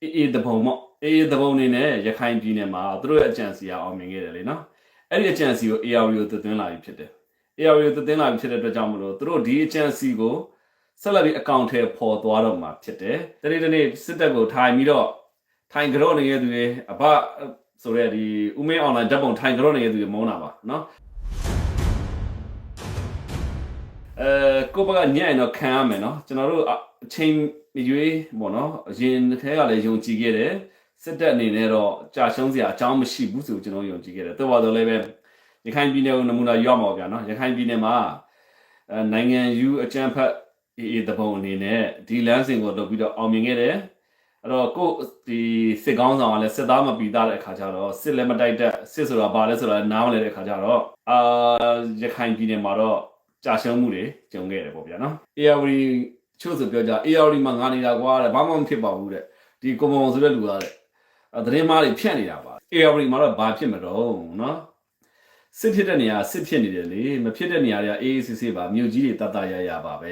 အေးတပုံပေါ့အေးတပုံနေနဲ့ရခိုင်ပြည်နယ်မှာသူတို့ရဲ့အကြံစီအောင်မြင်ခဲ့တယ်လေနော်အဲ့ဒီအကြံစီကို AR ကိုသွင်းလာပြီးဖြစ်တယ် AR ကိုသွင်းလာပြီးဖြစ်တဲ့အတွက်ကြောင့်မလို့သူတို့ဒီအကြံစီကိုဆက်လက်ပြီးအကောင့်ထဲပေါ်သွားတော့မှာဖြစ်တယ်တနေ့စစ်တပ်ကိုထိုင်ပြီးတော့ထိုင်ကြော့နေတဲ့သူတွေအဘဆိုတဲ့ဒီဦးမင်းအွန်လိုင်းဓာတ်ပုံထိုင်ကြော့နေတဲ့သူတွေမုန်းတာပါနော်ကိုဘကညံ့တော့ခံရမယ်နော်ကျွန်တော်တို့အချိန်ရွေးပေါ့နော်အရင်ထဲကလည်းယုံကြည်ခဲ့တယ်စစ်တပ်အနေနဲ့တော့ကြာရှုံးစရာအကြောင်းမရှိဘူးဆိုကျွန်တော်ယုံကြည်ခဲ့တယ်တော်ပါတော့လည်းပဲရခိုင်ပြည်နယ်ကိုနမူနာရွက်မှာဗျာနော်ရခိုင်ပြည်နယ်မှာနိုင်ငံယူအကြမ်းဖက်အေးတပုံအနေနဲ့ဒီလမ်းစဉ်ကိုလုပ်ပြီးတော့အောင်မြင်ခဲ့တယ်အဲ့တော့ကိုဒီစစ်ကောင်းဆောင်ကလည်းစစ်သားမပီသားတဲ့အခါကျတော့စစ်လည်းမတိုက်တဲ့စစ်ဆိုတာဘာလဲဆိုတာနားမလဲတဲ့အခါကျတော့ရခိုင်ပြည်နယ်မှာတော့ကြာရှုံးမှုတွေကြုံခဲ့တယ်ပေါ့ဗျာနော် AR ချို့ဆိုပြောကြ AR မှာငါနေတာကွာတဲ့ဘာမှမဖြစ်ပါဘူးတဲ့ဒီကွန်မုံဆိုတဲ့လူသားတဲ့သတင်းမားတွေဖြန့်နေတာပါ AR မှာတော့ဘာဖြစ်မတော့နော်စစ်ဖြစ်တဲ့နေရာစစ်ဖြစ်နေတယ်လေမဖြစ်တဲ့နေရာတွေကအေးအေးဆေးဆေးပါမြို့ကြီးတွေတတ်ရပါပဲ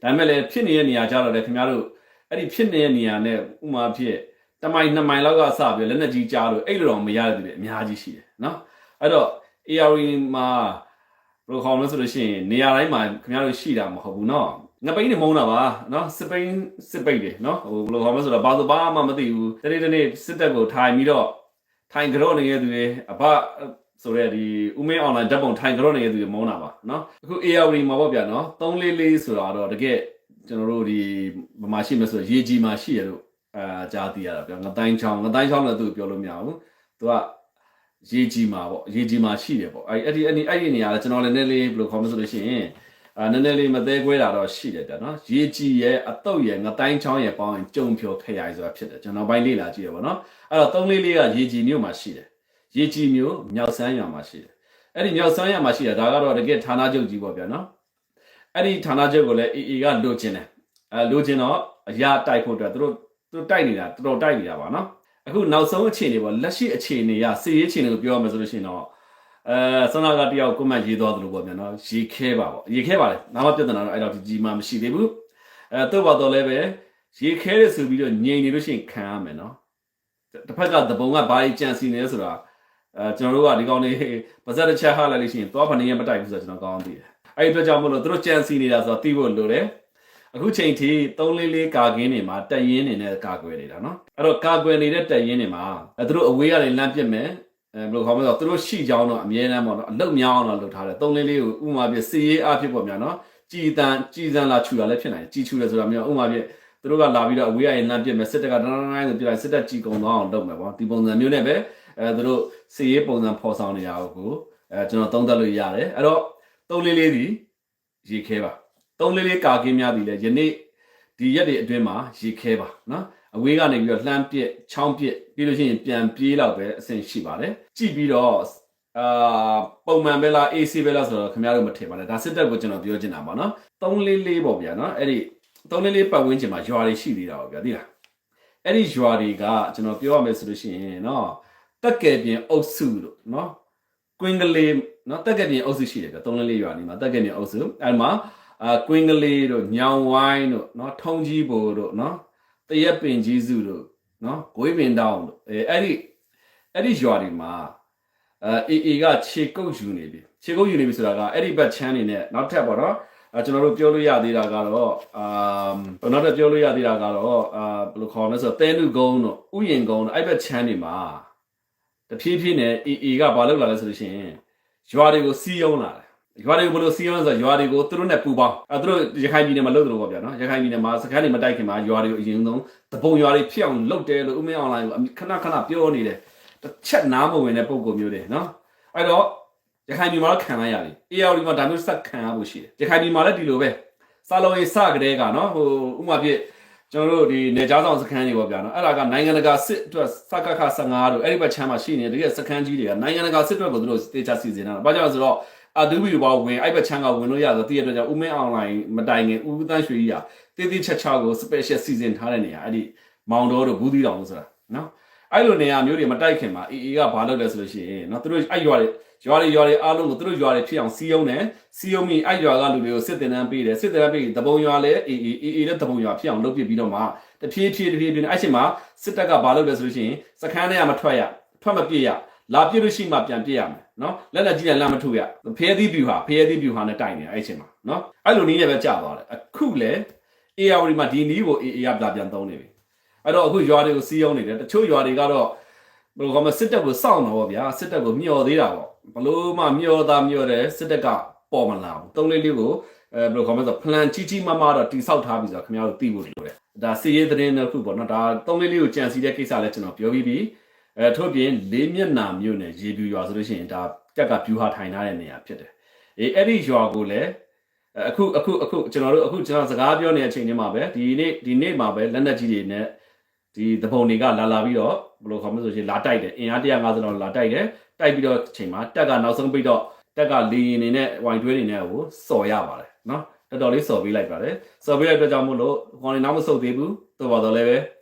ဒါပေမဲ့လည်းဖြစ်နေတဲ့နေရာကြတော့လေခင်ဗျားတို့အဲ့ဒီဖြစ်နေတဲ့နေရာနဲ့ဥမာဖြစ်တမိုင်2မိုင်လောက်ကစပြီးလက်နက်ကြီးကြားလို့အဲ့လိုတော့မရတဲ့သူတွေအများကြီးရှိတယ်နော်အဲ့တော့ AR မှာဘယ်လိုခေါ်မလဲဆိုလို့ရှိရင်နေရာတိုင်းမှာခင်ဗျားတို့ရှိတာမဟုတ်ဘူးနော်ငပိန်းနေမုန်းတာပါနော်စစ်ပိန်းစစ်ပိတ်တယ်နော်ဟိုဘယ်လိုခေါ်မလဲဆိုတော့ဘာသာဘာမှမသိဘူးတနေ့စစ်တပ်ကိုထိုင်ပြီးတော့ထိုင်ကြော့နေတဲ့သူတွေအဘဆိုတဲ့ဒီဦးမင်းအွန်လိုင်းဓာတ်ပုံထိုင်ကြော့နေတဲ့သူတွေမုန်းတာပါနော်အခု AR မှာပေါ့ဗျာနော်344ဆိုတာတော့တကယ်ကျွန်တော်တို့ဒီဗမာရှိမယ်ဆိုရေကြီးမှာရှိရလို့ကြားသိရတာဗျာငတိုင်းချောင်းလည်းသူပြောလို့မရဘူးသူကရေကြီးမှာပေါ့ရေကြီးမှာရှိတယ်ပေါ့အဲ့ဒီနေရာလည်းကျွန်တော်လည်းနည်းလေးဘယ်လိုခေါ်မလဲဆိုလို့ရှိရင်နည်းနည်းလေးမသေးခွဲတာတော့ရှိတယ်ဗျာနော်ရေကြီးရဲ့အတုပ်ရဲ့ငတိုင်းချောင်းရဲ့ပေါင်းရင်ကြုံဖြိုခရိုင်ဆိုတာဖြစ်တယ်ကျွန်တော်ပိုင်းလေးလာကြည့်ရပါတော့အဲ့တော့344ကရေကြီးမြို့မှာရှိတယ်ရေကြီးမြို့မြောက်ဆန်းရွာမှာရှိတယ်အဲ့ဒီမြောက်ဆန်းရွာမှာရှိတယ်ဒါကတော့တကယ်ဌာနချုပ်ကြီးပေါ့ဗျာနော်အဲ့ဒီဌာနချုပ်ကိုလည်း AA ကလိုချင်တယ်လိုချင်တော့အရာတိုက်ဖို့အတွက်သူတို့တိုက်နေတာတော်တော်တိုက်နေတာပါနော်အခုနောက်ဆုံးအခြေအနေပေါ့လက်ရှိအခြေအနေရစီရေးအခြေအနေကိုပြောရမယ်ဆိုလို့ရှိရင်တော့ဆွမ်းနာကတယောက်ကွန်မန့်ရေးသွားသလိုပေါ့ဗျာနော်ရေခဲပါပေါ့ရေခဲပါလေနာမပြဿနာတော့အဲ့တော့ဒီကြီးမှမရှိသေးဘူးတော့ပါတော့လည်းပဲရေခဲရဆိုပြီးတော့ငြိမ်နေလို့ရှိရင်ခံရမယ်နော်တစ်ဖက်ကသဘုံကဘာကြီးကြံစီနေလဲဆိုတာကျွန်တော်တို့ကဒီကောင်လေးပါဇက်တစ်ချက်ဟာလိုက်လို့ရှိရင်သွားဖနေရမတိုက်ဘူးဆိုတော့ကျွန်တော်ကောင်းသိတယ်အဲ့ဒီအတွက်ကြောင့်မို့လို့တို့ကြံစီနေတာဆိုတော့သိဖို့လိုတယ်အခုချိန်ထိ344ကာကင်းတွေမှာတက်ရင်နေနဲ့ကာကွယ်နေတာနော်အဲ့တော့ကာကွယ်နေတဲ့တက်ရင်တွေမှာတို့အဝေးကနေလမ်းပစ်မယ်ဘယ်လိုခေါ်မလဲဆိုတော့တို့ရှိကြောင်းတော့အမြဲတမ်းပေါ့နော်အလုတ်များအောင်တော့လုပ်ထားတယ်344ကိုဥမာပြစီရေးအဖြစ်ပေါ့များနော်ကြည်စံလာချူတာလည်းဖြစ်နိုင်တယ်ကြည်ချူတယ်ဆိုတာမျိုးဥမာပြတို့ကလာပြီးတော့အဝေးကနေလမ်းပစ်မယ်စစ်တပ်ကတိုင်းဆိုပြလိုက်စစ်တပ်ကြည်ကုံသွားအောင်လုပ်မယ်ပေါ့ဒီပုံစံမျိုးနဲ့ပဲတို့စီရေးပုံစံဖော်ဆောင်နေတာကိုကျွန်တော်သုံးသပ်လို့ရတယ်အဲ့တော့344ဒီရေခဲပါ344ကာကင်းများပြီလေယနေ့ဒီရက်တွေအတွင်းမှာရေခဲပါနော်အဝေးကနေပြီးတော့လှမ်းပစ်ချောင်းပစ်ပြီးလို့ရှိရင်ပြန်ပြေးတော့ပဲအဆင့်ရှိပါတယ်ကြည့်ပြီးတော့ပုံမှန်ပဲလား AC ပဲလားဆိုတော့ခင်ဗျားတို့မထင်ပါနဲ့ဒါစစ်တပ်ကိုကျွန်တော်ပြောချင်တာပါနော်344ပေါ့ဗျာနော်အဲ့ဒီ344ပတ်ဝန်းကျင်မှာရွာတွေရှိသေးတာပေါ့ဗျာသိလားအဲ့ဒီရွာတွေကကျွန်တော်ပြောရမယ်ဆိုလို့ရှိရင်နော်တက်ကယ်ပြင်အုပ်စုလို့နော်ကွင်းကလေးနော်တက်ကယ်ပြင်အုပ်စုရှိတယ်ဗျာ344ရွာနေမှာတက်ကယ်ပြင်အုပ်စုအဲ့မှာကွင်းကလေးတို့ညောင်ဝိုင်းတို့နော်ထုံကြီးဘိုတို့နော်တရက်ပင်ကြီးစုတို့နော်ဂွေးပင်တောင်းတို့အဲ့ဒီရွာတွေမှာAA ကခြေကုပ်ယူနေပြီဆိုတာကအဲ့ဒီဘက်ချမ်းနေနဲ့နောက်ထပ်ပေါ့နော်ကျွန်တော်တို့ပြောလို့ရသေးတာကတော့နောက်ထပ်ပြောလို့ရသေးတာကတော့ဘယ်လိုခေါ်မလဲဆိုတော့တဲနုကုန်းတို့ဥယျင်ကုန်းတို့အဲ့ဘက်ချမ်းနေမှာတဖြည်းဖြည်းနဲ့ AA ကဘာလုပ်လာလဲဆိုလို့ရှိရင်ရွာတွေကိုစီးယုံလာတယ်ရွာတွေကိုဘယ်လိုစီးယုံလဲဆိုတော့ရွာတွေကိုသူတို့နဲ့ပူပေါင်းသူတို့ရခိုင်ပြည်နယ်မှာလုပ်တယ်လို့ပေါ့ဗျာနော်ရခိုင်ပြည်နယ်မှာစခန်းတွေမတိုက်ခင်မှာရွာတွေကိုအရင်ဆုံးတပုံရွာတွေဖြစ်အောင်လုပ်တယ်လို့ဦးမင်းအွန်လိုင်းကိုခဏပြောနေတယ်တစ်ချက်နားမဝင်တဲ့ပုံကိုမျိုးတွေနော်အဲ့တော့ရခိုင်ပြည်မှာတော့ခံလိုက်ရပြီ AR မှာဒါမျိုးဆက်ခံရဖို့ရှိတယ်ရခိုင်ပြည်မှာလည်းဒီလိုပဲစာလုံးရေးစကတဲ့ကနော်ဟိုဥမာပြကျွန်တော်တို့ဒီနေကြားဆောင်စခန်းတွေပေါ့ဗျာနော်အဲ့ဒါကနိုင်ငံတကာစစ်အတွက်စကခ15တို့အဲ့ဒီဘက်ချမ်းမှာရှိနေတဲ့တကယ်စခန်းကြီးတွေကနိုင်ငံတကာစစ်အတွက်ကိုသူတို့တေချာစီစဉ်တာဘာကြောင့်လဲဆိုတော့ဒူဘီဘောဝင်အဲ့ဘက်ချမ်းကဝင်လို့ရဆိုတည့်ရတဲ့ကြောင့်ဦးမင်းအွန်လိုင်းမတိုင်ခင်ဦးသန်းရွှေကြီးကတေးချက်ချကို special season ထားတဲ့နေရာအဲ့ဒီမောင်တော်တို့ဘူးသီးတောင်လို့ဆိုတာနော်အဲ့လိုနေရာမျိုးတွေမတိုက်ခင်မှာ AA ကဘာလုပ်လဲဆိုလို့ရှိရင်နော်သူတို့အဲ့ရွာတွေအားလုံးကိုသူတို့ရွာတွေဖြစ်အောင်စီးယုံတယ်စီးယုံပြီးအဲ့ရွာကလူတွေကိုစစ်တင်တန်းပေးတယ်စစ်တင်တန်းပေးတပုံရွာလဲ AA တဲ့တပုံရွာဖြစ်အောင်လုပ်ပြပြီးတော့မှ တဖြည်းဖြည်းအဲ့ချိန်မှာစစ်တပ်ကဘာလုပ်လဲဆိုလို့ရှိရင်စခန်းထဲကမထွက်ရထွက်မပြစ်ရလာပြစ်လို့ရှိမှပြန်ပြစ်ရမယ်နော်လက်လက်ကြီးနဲ့လက်မထုတ်ရဖျဲသီးပြူဟာနဲ့တိုက်နေတာအဲ့ချိန်မှာနော်အဲ့လိုနည်းနဲ့ပဲကြာသွားတယ်အခုလေ AR မှာဒီနည်းကို AA ကပြန်သုံးနေပြီအဲ့တော့အခုရွာတွေကိုစီးအောင်နေတယ်တချို့ရွာတွေကတော့ဘယ်လိုကောမစစ်တပ်ကိုစောင့်တော့ဗောဗျာစစ်တပ်ကိုမျှော်သေးတာဗောဘလို့မှမျှော်တယ်စစ်တပ်ကပေါ်မလာဘူးသုံးလေးကိုဘယ်လိုကောမဆို plan ကြီးမတော့တိဆောက်ထားပြီဆိုတော့ခင်ဗျားတို့သိဖို့လိုတယ်ဒါစီရေးသတင်းတစ်ခုပေါ့နော်ဒါသုံးလေးကိုကြံစီတဲ့ကိစ္စလည်းကျွန်တော်ပြောပြီးပြီထို့ပြင်လေးမျက်နှာမြို့နယ်ရေပြူရွာဆိုလို့ရှိရင်ဒါတက်ကပြူဟာထိုင်ထားတဲ့နေရာဖြစ်တယ်အဲ့ဒီရွာကိုလည်းအခုကျွန်တော်စကားပြောနေတဲ့အချိန်ချင်းမှာပဲဒီနေ့မှာပဲလက်နက်ကြီးတွေနဲ့ဒီသဘုံတွေကလာပြီးတော့ဘယ်လိုခေါ်မလဲဆိုရင်လာတိုက်တယ်အင်အား150လောက်လာတိုက်တယ်တိုက်ပြီးတော့အချိန်မှာတက်ကနောက်ဆုံးပိတ်တော့တက်ကလေရင်နေနဲ့ဝိုင်တွဲတွေနဲ့ကိုစော်ရပါတယ်နော်တော်တော်လေးစော်ပေးလိုက်ပါတယ်စော်ပေးတဲ့အတွက်ကြောင့်မို့လို့ခေါင်းနေနောက်မဆုတ်သေးဘူးတော်ပါတော့လည်းပ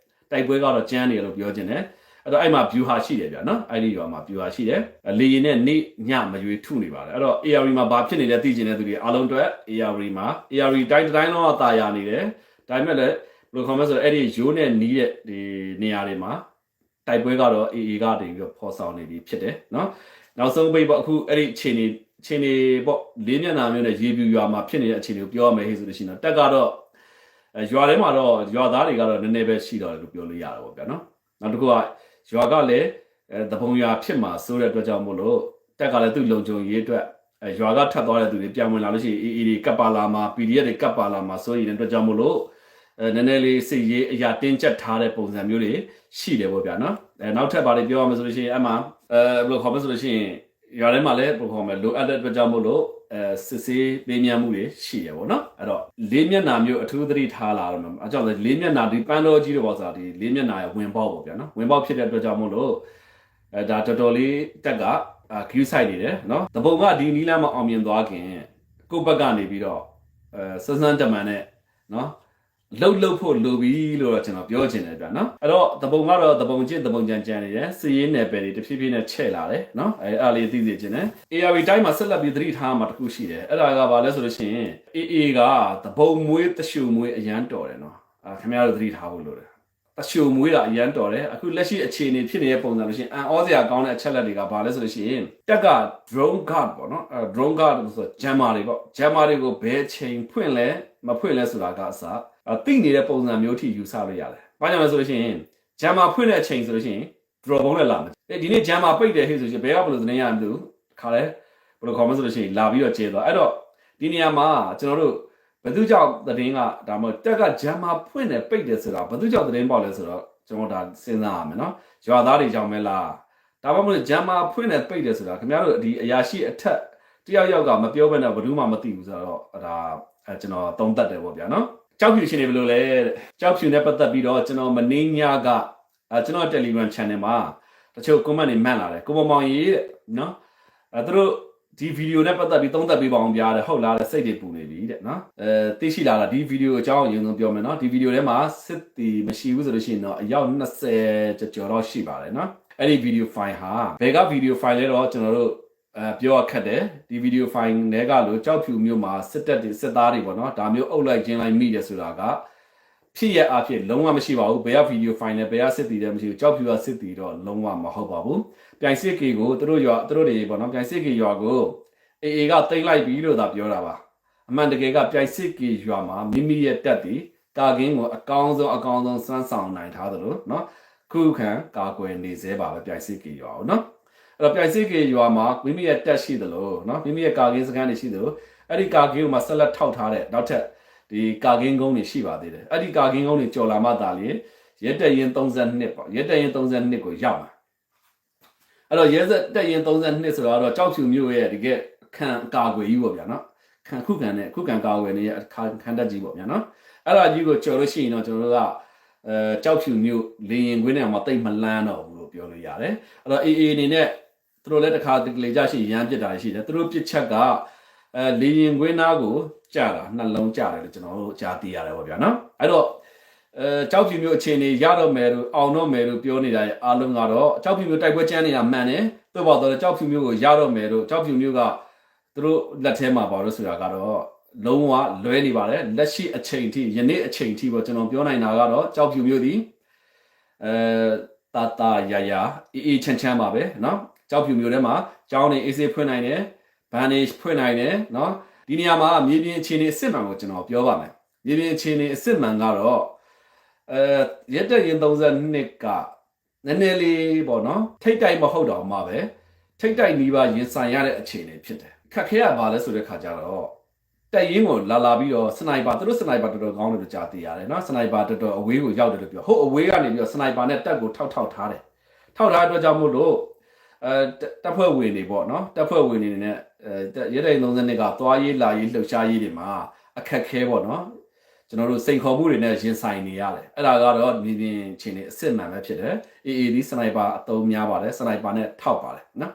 ဲတိုက်ပွဲကတော့ကျန်းနေလို့ပြောချင်တယ်အဲ့တော့အဲ့မှာ view ဟာရှိတယ်ဗျာနော်အဲ့ဒီရွာမှာ view ဟာရှိတယ်လေရင်နဲ့နေ့ညမရွေထုနေပါတယ်အဲ့တော့ AR မှာဘာဖြစ်နေလဲသိချင်တဲ့သူတွေအားလုံးအတွက် AR မှာ AR တိုင်းတော့အသာရနေတယ်ဒါပေမဲ့လည်းဘယ်လိုခေါ်မလဲဆိုတော့အဲ့ဒီရိုးနဲ့နီးတဲ့ဒီနေရာတွေမှာတိုက်ပွဲကတော့ AA ကတည်းကဖော်ဆောင်နေပြီဖြစ်တယ်နော်နောက်ဆုံးပိတ်ပေါ့အခုအဲ့ဒီအခြေအနေပေါ့လေးမျက်နှာမျိုးနဲ့ရေပြူရွာမှာဖြစ်နေတဲ့အခြေအနေကိုပြောရမယ်ဟဲ့ဆိုလို့ရှိရင်တော့တက်ကတော့ရွာထဲမှာတော့ရွာသားတွေကတော့နည်းနည်းပဲရှိတော့တယ်လို့ပြောလို့ရတယ်ပေါ့ဗျာနော်နောက်တစ်ခုကရွာကလည်းသဘုံရွာဖြစ်မှာစိုးတဲ့အတွက်ကြောင့်မို့လို့တက်ကလည်းသူ့လုံခြုံရေးအတွက်ရွာကထပ်သွားတဲ့သူတွေပြန်ဝင်လာလို့ရှိရင် AA တွေကပ်ပါလာမှာ PDF တွေကပ်ပါလာမှာစိုးရင်တဲ့အတွက်ကြောင့်မို့လို့နည်းနည်းလေးစိတ်ရေးအရာတင်းကျပ်ထားတဲ့ပုံစံမျိုးတွေရှိတယ်ပေါ့ဗျာနော်နောက်ထပ်ဘာတွေပြောရမလဲဆိုလို့ရှိရင်အမှဘယ်လိုခေါ်မလဲဆိုလို့ရှိရင်ရွာထဲမှာလည်းဘယ်လိုခေါ်မလဲလိုအပ်တဲ့အတွက်ကြောင့်မို့လို့စစ်ဆေးပေးမြန်းမှုတွေရှိရပေါ့နော်အဲ့တော့လေးမျက်နှာမျိုးအထူးသတိထားလာတော့အကြောင်းလေးမျက်နှာဒီပန်းတော်ကြီးတော့ပေါ့ဆိုတာဒီလေးမျက်နှာရဲ့ဝင်ပေါက်ပေါ့ဗျာနော်ဝင်ပေါက်ဖြစ်တဲ့အတွက်ကြောင့်မို့လို့ဒါတော်တော်လေးတက်ကဂယူးဆိုင်နေတယ်နော်တပုံကဒီနီးလမ်းမအောင်မြင်သွားခင်ကိုယ့်ဘက်ကနေပြီးတော့စန်းတမန်နဲ့နော်လှုပ်ဖို့လိုပြီလို့တော့ကျွန်တော်ပြောချင်တယ်ဗျာနော်အဲ့တော့တပုံကတော့တပုံချင်းတပုံကြံနေတယ်စီးရင်းနယ်ပယ်တွေတဖြည်းဖြည်းနဲ့ချဲ့လာတယ်နော်အဲ့လေးသိသိချင်တယ် AR တိုင်းမှာဆက်လက်ပြီးသတိထားမှာတခုရှိတယ်အဲ့ဒါကဘာလဲဆိုလို့ရှိရင် AA ကတပုံမွေးတရှူမွေးအရန်တော်တယ်နော်ခင်ဗျားတို့သတိထားဖို့လိုတယ်တရှူမွေးတာအရန်တော်တယ်အခုလက်ရှိအခြေအနေဖြစ်နေတဲ့ပုံစံလို့ရှိရင်အန်ဩစရာကောင်းတဲ့အချက်လက်တွေကဘာလဲဆိုလို့ရှိရင်တက်က drone guard ပေါ့နော်drone guard ဆို jammer တွေပေါ့ jammer တွေကိုဘယ်ချိန်ဖွင့်လဲမဖွင့်လဲဆိုတာကအစသိနေတဲ့ပုံစံမျိုးထိယူဆလို့ရတယ်။ဘာကြောင့်လဲဆိုလို့ရှိရင်ဂျမ်မာဖွင့်တဲ့အချိန်ဆိုလို့ရှိရင် draw ဘုံနဲ့လာမယ်။ဒီနေ့ဂျမ်မာပိတ်တယ်ဟဲ့ဆိုရင်ဘယ်ကဘယ်လိုသတင်းရမလို့ခါလဲဘယ်လိုခေါ်မလဲဆိုလို့ရှိရင်လာပြီးတော့ကျေသွား။အဲ့တော့ဒီနေရာမှာကျွန်တော်တို့ဘယ်သူကြောင့်သတင်းကဒါမှမဟုတ်တက်ကဂျမ်မာဖွင့်တယ်ပိတ်တယ်ဆိုတာဘယ်သူကြောင့်သတင်းပေါက်လဲဆိုတော့ကျွန်တော်ဒါစဉ်းစားရမယ်နော်။ရွာသားတွေကြောင့်ပဲလား။ဒါမှမဟုတ်ဂျမ်မာဖွင့်တယ်ပိတ်တယ်ဆိုတာခင်ဗျားတို့ဒီအရာရှိအထက်တယောက်ကမပြောဘဲနဲ့ဘယ်သူမှမသိဘူးဆိုတော့ဒါကျွန်တော်သုံးသပ်တယ်ပေါ့ဗျာနော်။ကြောက်ဖြူရှင်နေဘလို့လဲကြောက်ဖြူနဲ့ပတ်သက်ပြီးတော့ကျွန်တော်မင်းညကကျွန်တော် Telegram channel မှာတချို့ comment တွေမှတ်လာတယ်ကိုမောင်ကြီးတဲ့နော်သူတို့ဒီဗီဒီယိုနဲ့ပတ်သက်ပြီးသုံးသပ်ပေးပါအောင်ပြရတယ်ဟုတ်လားတဲ့စိတ်တွေပူနေပြီတဲ့နော်သိရှိလာတာဒီဗီဒီယိုအကြောင်းအရင်ဆုံးပြောမယ်နော်ဒီဗီဒီယိုထဲမှာစစ်တီမရှိဘူးဆိုလို့ရှိရင်တော့အယောက်20ကျော်တော့ရှိပါတယ်နော်အဲ့ဒီဗီဒီယို file ဟာဘယ်ကဗီဒီယို file လဲတော့ကျွန်တော်တို့ပြောခက်တယ်ဒီဗီဒီယို file တွေကလို့ကြောက်ဖြူမျိုးမှာစစ်တပ်တွေစစ်သားတွေပေါ့နော်ဒါမျိုးအုပ်လိုက်ခြင်းလိုက်မိတယ်ဆိုတာကဖြစ်ရအဖြစ်လုံးဝမရှိပါဘူးဘယ်ကဗီဒီယို file နဲ့ဘယ်ကစစ်တီတယ်မရှိဘူးကြောက်ဖြူကစစ်တီတော့လုံးဝမဟုတ်ပါဘူးပြိုင်စစ်ကေကိုသူတို့တွေပေါ့နော်ပြိုင်စစ်ကေရွာကိုAAကတိမ့်လိုက်ပြီလို့သာပြောတာပါအမှန်တကယ်ကပြိုင်စစ်ကေရွာမှာမိမိရဲ့တပ်တွေကာကင်းကိုအကောင်းဆုံးစွမ်းဆောင်နိုင်ထားသလိုနော်ခုခံကာကွယ်နေသေးပါပဲပြိုင်စစ်ကေရွာကိုနော်အဲ့တော့ပြိုင်စစ်ကေရွာမှာမိမိရဲ့တက်ရှိသလိုနော်မိမိရဲ့ကာကင်းစခန်းတွေရှိသလိုအဲ့ဒီကာကင်းကိုမှဆက်လက်ထောက်ထားတဲ့နောက်ထပ်ဒီကာကင်းကုန်းတွေရှိပါသေးတယ်အဲ့ဒီကာကင်းကုန်းတွေကြော်လာမှသာလေရဲတက်ရင်32ပေါ့ရဲတက်ရင်32ကိုရောက်မှာအဲ့တော့ရဲတက်ရင်32ဆိုတော့ကြောက်ဖြူမျိုးရဲ့တကယ်ခံကာကွယ်ကြီးပေါ့ဗျာနော်ခံခုခံကာကွယ်နေတဲ့ခံတက်ကြီးပေါ့ဗျာနော်အဲ့ဒါကြီးကိုကြော်လို့ရှိရင်တော့ကျွန်တော်တို့ကကြောက်ဖြူမျိုးလေရင်ခွင်းထဲမှာတိတ်မလန်းတော့ဘူးလို့ပြောလို့ရတယ်အဲ့တော့ AA အနေနဲ့သူတို့လည်းတစ်ခါတလေကြရှိရမ်းပစ်တာရှိတယ်သူတို့ပစ်ချက်ကလေရင်ခွင်းသားကိုကြာတာနှလုံးကြာတယ်လို့ကျွန်တော်တို့ကြားသိရတယ်ပေါ့ဗျာနော်အဲ့တော့ကြောက်ဖြူမျိုးအခြေအနေရတော့မယ်လို့အောင်တော့မယ်လို့ပြောနေတာရဲ့အားလုံးကတော့ကြောက်ဖြူမျိုးတိုက်ပွဲကျန်းနေတာမှန်တယ်သို့ပေါ်တော့ကြောက်ဖြူမျိုးကိုရတော့မယ်လို့ကြောက်ဖြူမျိုးကသူတို့လက်ထဲမှာပါလို့ဆိုတာကတော့ လုံးဝလွဲနေပါတယ်လက်ရှိအချိန်ထိယနေ့အချိန်ထိပေါ့ကျွန်တော်ပြောနိုင်တာကတော့ကြောက်ဖြူမျိုးသည်တာယာအေးချမ်းပါပဲเนาะကြောက်ဖြူမျိုးထဲမှာကျောင်းနေအေးစေးဖွင့်နိုင်တယ်ဘန်နေဖွင့်နိုင်တယ်เนาะဒီနေရာမှာမြေပြင်အခြေအနေအစစ်မှန်ကိုကျွန်တော်ပြောပါမယ်မြေပြင်အခြေအနေအစစ်မှန်ကတော့ရက်တက်ရင်32ကနည်းနည်းလေးပေါ့เนาะထိတ်တိုက်မဟုတ်တော့မှပဲထိတ်တိုက်နီးပါးရင်ဆိုင်ရတဲ့အခြေအနေဖြစ်တယ်ခက်ခဲရပါလဲဆိုတဲ့ခါကျတော့တက်ရင်ကိုလာပြီးတော့စနိုက်ပါသူတို့စနိုက်ပါတော်တော်ကောင်းတယ်လို့ကြားသိရတယ်เนาะစနိုက်ပါတော်တော်အဝေးကိုရောက်တယ်လို့ပြောဟုတ်အဝေးကနေပြီးတော့စနိုက်ပါနဲ့တက်ကိုထောက်ထားတယ်ထောက်ထားအတွက်ကြောင့်မို့လို့တပ်ဖွဲ့ဝင်တွေပေါ့เนาะတပ်ဖွဲ့ဝင်တွေနဲ့ရဲတိုင်32ကသွားရေးလာရေးလှုပ်ရှားရေးတွေမှာအခက်ခဲပေါ့เนาะကျွန်တော်တို့စိန်ခေါ်မှုတွေနဲ့ရင်ဆိုင်နေရတယ်အဲ့ဒါကတော့မြေပြင်အခြေအနေအစစ်မှန်ပဲဖြစ်တယ် AAD စနိုက်ပါအသုံးများပါတယ်စနိုက်ပါနဲ့ထောက်ပါတယ်နော်